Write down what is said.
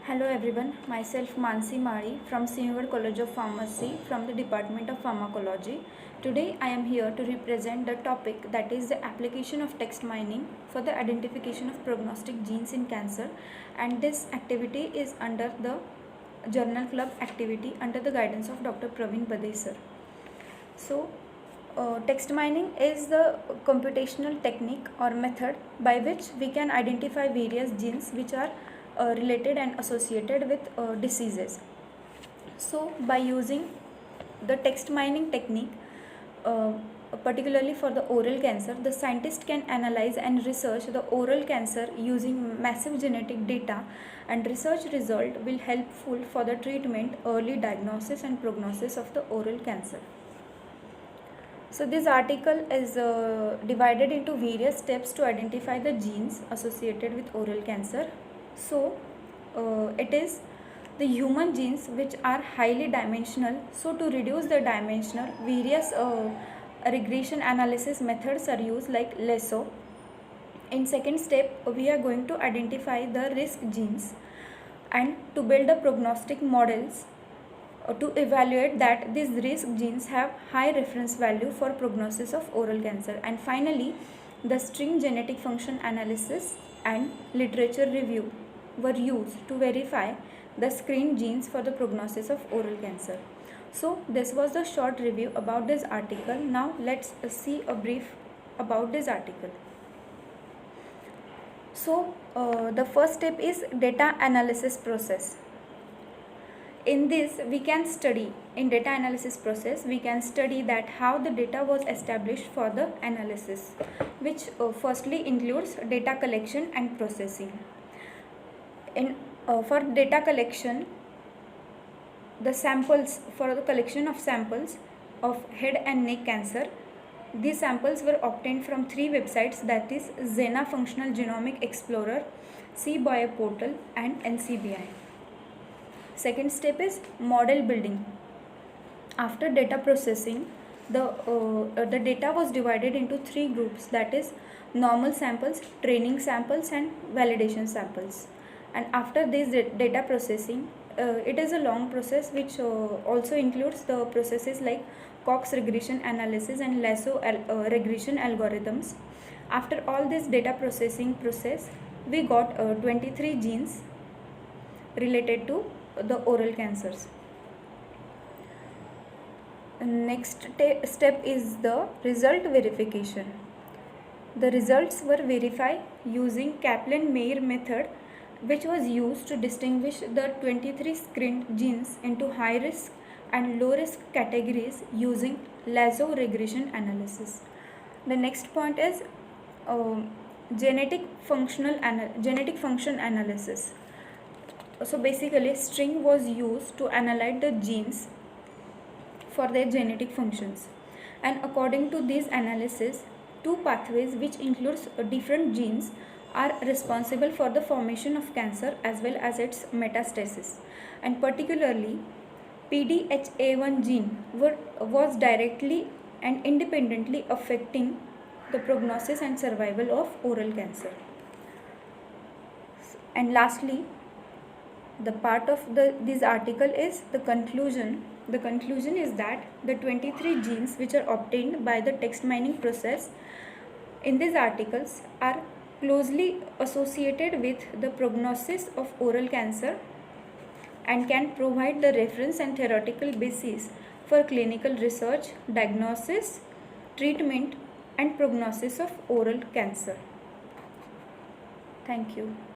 Hello everyone, myself Mansi Mari from Srinagar College of Pharmacy from the Department of Pharmacology. Today I am here to represent the topic that is the application of text mining for the identification of prognostic genes in cancer, and this activity is under the Journal Club activity under the guidance of Dr. Praveen Badey sir. Text mining is the computational technique or method by which we can identify various genes which are related and associated with diseases. So by using the text mining technique, particularly for the oral cancer, the scientist can analyze and research the oral cancer using massive genetic data, and research result will helpful for the treatment, early diagnosis and prognosis of the oral cancer. So this article is divided into various steps to identify the genes associated with oral cancer. So it is the human genes which are highly dimensional. So to reduce the dimensional, various regression analysis methods are used like LASSO. In second step, we are going to identify the risk genes, and to build the prognostic models to evaluate that these risk genes have high reference value for prognosis of oral cancer. And finally, the string genetic function analysis and literature review were used to verify the screened genes for the prognosis of oral cancer. So this was the short review about this article. Now let's see a brief about this article. So the first step is data analysis process. In this we can study, in data analysis process we can study that how the data was established for the analysis, which firstly includes data collection and processing. For data collection, the samples, for the collection of samples of head and neck cancer, these samples were obtained from 3 websites, that is Xena Functional Genomic Explorer, CBio Portal and NCBI. Second step is model building. After data processing, the data was divided into 3 groups, that is normal samples, training samples and validation samples. And after this data processing, it is a long process which also includes the processes like Cox regression analysis and Lasso regression algorithms. After all this data processing process, we got 23 genes related to the oral cancers. Next step is the result verification. The results were verified using Kaplan-Meier method, which was used to distinguish the 23 screened genes into high risk and low risk categories using Lasso regression analysis. The next point is genetic function analysis. So basically string was used to analyze the genes for their genetic functions, and according to this analysis, 2 pathways which includes different genes are responsible for the formation of cancer as well as its metastasis, and particularly PDHA1 gene was directly and independently affecting the prognosis and survival of oral cancer. And lastly, the part of this article is the conclusion. The conclusion is that the 23 genes which are obtained by the text mining process in these articles are closely associated with the prognosis of oral cancer and can provide the reference and theoretical basis for clinical research, diagnosis, treatment and prognosis of oral cancer. Thank you.